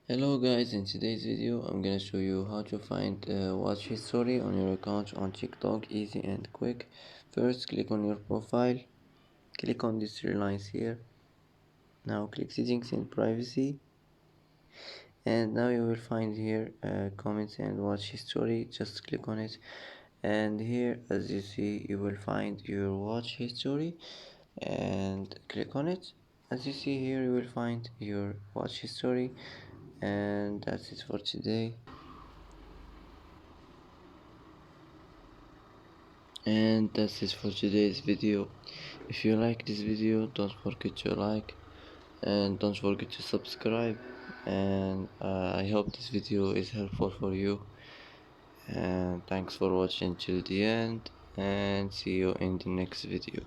Hello guys, in today's video I'm gonna show you how to find watch history on your account on TikTok, easy and quick. First click on your profile, click on these three lines here. Now click settings and privacy, and now you will find here comments and watch history. Just click on it, and here as you see you will find your watch history, and click on it. As you see here you will find your watch history, and that's it for today. And that's it for today's video. If you like this video, don't forget to like and don't forget to subscribe, and I hope this video is helpful for you, and thanks for watching till the end, and see you in the next video.